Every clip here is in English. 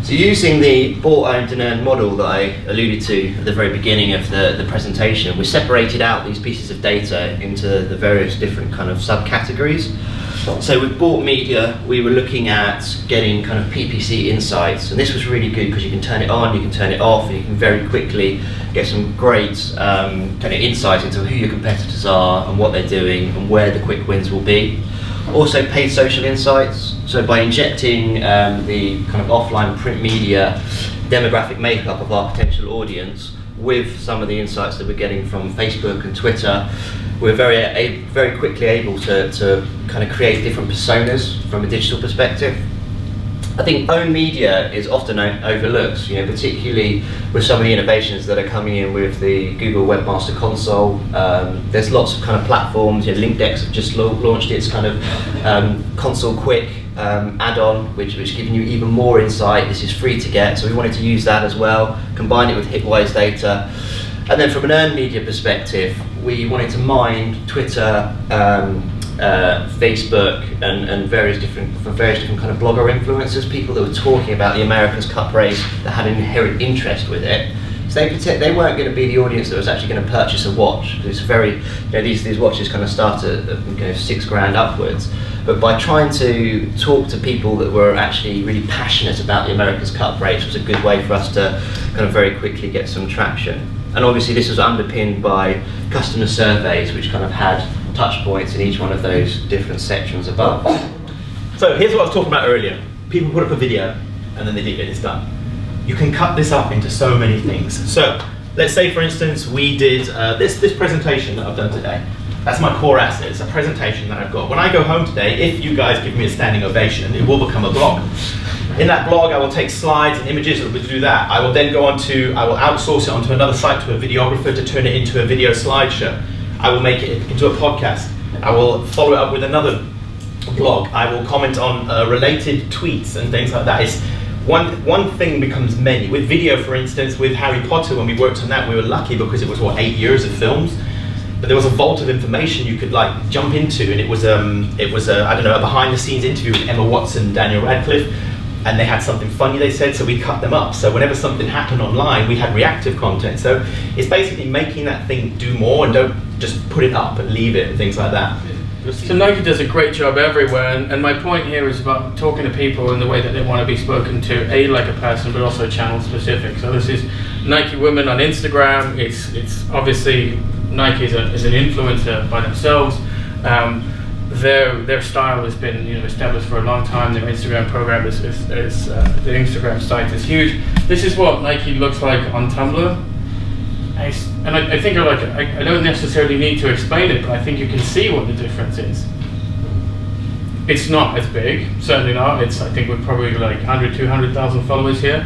So using the bought, owned and earned model that I alluded to at the very beginning of the presentation, we separated out these pieces of data into the various different kind of subcategories. So with bought media, we were looking at getting kind of PPC insights, and this was really good because you can turn it on, you can turn it off, and you can very quickly get some great kind of insight into who your competitors are and what they're doing and where the quick wins will be. Also paid social insights, so by injecting the kind of offline print media demographic makeup of our potential audience with some of the insights that we're getting from Facebook and Twitter, we're very quickly able to kind of create different personas from a digital perspective. I think owned media is often overlooked, particularly with some of the innovations that are coming in with the Google Webmaster Console. There's lots of kind of platforms. LinkDex have just launched its kind of console quick add-on, which is giving you even more insight. This is free to get, so we wanted to use that as well, combine it with Hitwise data. And then from an earned media perspective, we wanted to mine Twitter, Facebook and various different kind of blogger influencers, people that were talking about the America's Cup race that had an inherent interest with it. So they weren't going to be the audience that was actually going to purchase a watch. It's very, these watches kind of start at $6,000 upwards. But by trying to talk to people that were actually really passionate about the America's Cup race was a good way for us to kind of very quickly get some traction. And obviously this was underpinned by customer surveys, which kind of had touch points in each one of those different sections above. So here's what I was talking about earlier. People put up a video and then they leave it, it's done. You can cut this up into so many things. So let's say, for instance, we did this presentation that I've done today. That's my core asset. It's a presentation that I've got. When I go home today, if you guys give me a standing ovation, it will become a blog. In that blog, I will take slides and images that will do that. I will then I will outsource it onto another site to a videographer to turn it into a video slideshow. I will make it into a podcast. I will follow it up with another blog. I will comment on related tweets and things like that. It's one thing becomes many. With video, for instance, with Harry Potter, when we worked on that, we were lucky because it was 8 years of films. But there was a vault of information you could jump into, and it was I don't know, a behind-the-scenes interview with Emma Watson, Daniel Radcliffe, and they had something funny they said, so we cut them up. So whenever something happened online, we had reactive content. So it's basically making that thing do more, and don't just put it up and leave it and things like that. So Nike does a great job everywhere, and my point here is about talking to people in the way that they want to be spoken to, like a person, but also channel specific. So this is Nike Women on Instagram. It's obviously Nike is an influencer by themselves. Their style has been established for a long time. Their Instagram program is the Instagram site is huge. This is what Nike looks like on Tumblr. I think I don't necessarily need to explain it, but I think you can see what the difference is. It's not as big, certainly not. I think we're probably 100, 200,000 followers here.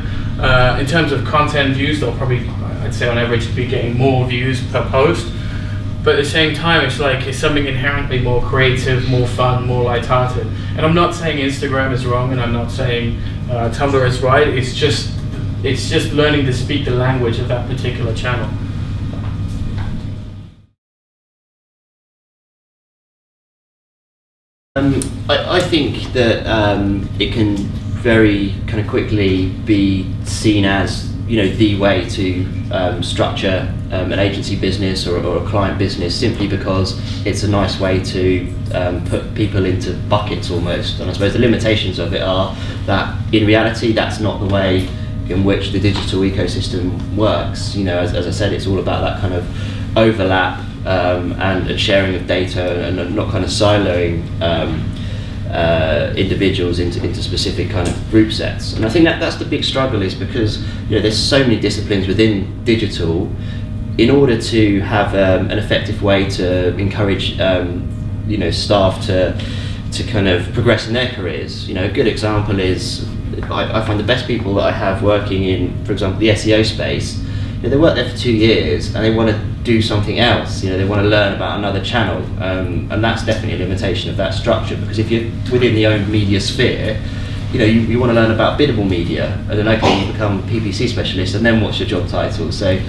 In terms of content views, they'll probably, I'd say on average, be getting more views per post. But at the same time, it's something inherently more creative, more fun, more lighthearted. And I'm not saying Instagram is wrong, and I'm not saying Tumblr is right. It's just learning to speak the language of that particular channel. I think that it can very kind of quickly be seen as the way to structure an agency business or a client business, simply because it's a nice way to put people into buckets almost. And I suppose the limitations of it are that in reality that's not the way in which the digital ecosystem works. As I said, it's all about that kind of overlap and sharing of data, and not kind of siloing individuals into specific kind of group sets. And I think that's the big struggle, is because there's so many disciplines within digital. In order to have an effective way to encourage staff to kind of progress in their careers, a good example is I find the best people that I have working in, for example, the SEO space. They work there for 2 years and they want to do something else. They want to learn about another channel, and that's definitely a limitation of that structure, because if you're within the owned media sphere, you want to learn about biddable media, and then you become PPC specialist, and then what's your job title? So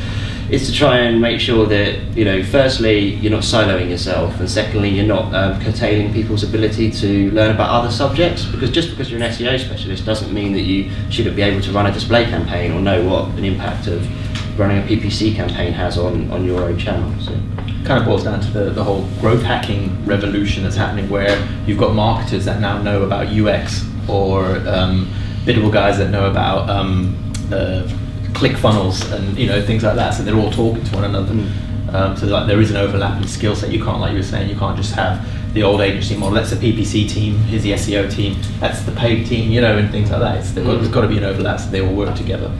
is to try and make sure that, you know, firstly, you're not siloing yourself, and secondly, you're not curtailing people's ability to learn about other subjects, because just because you're an SEO specialist doesn't mean that you shouldn't be able to run a display campaign or know what an impact of running a PPC campaign has on your own channel. So kind of boils down to the whole growth hacking revolution that's happening, where you've got marketers that now know about UX, or biddable guys that know about click funnels and, you know, things like that, so they're all talking to one another. So like there is an overlapping skill set. You can't, like you were saying, you can't just have the old agency model, that's the PPC team, here's the SEO team, that's the paid team, you know, and things like that. There's got to be an overlap so they all work together.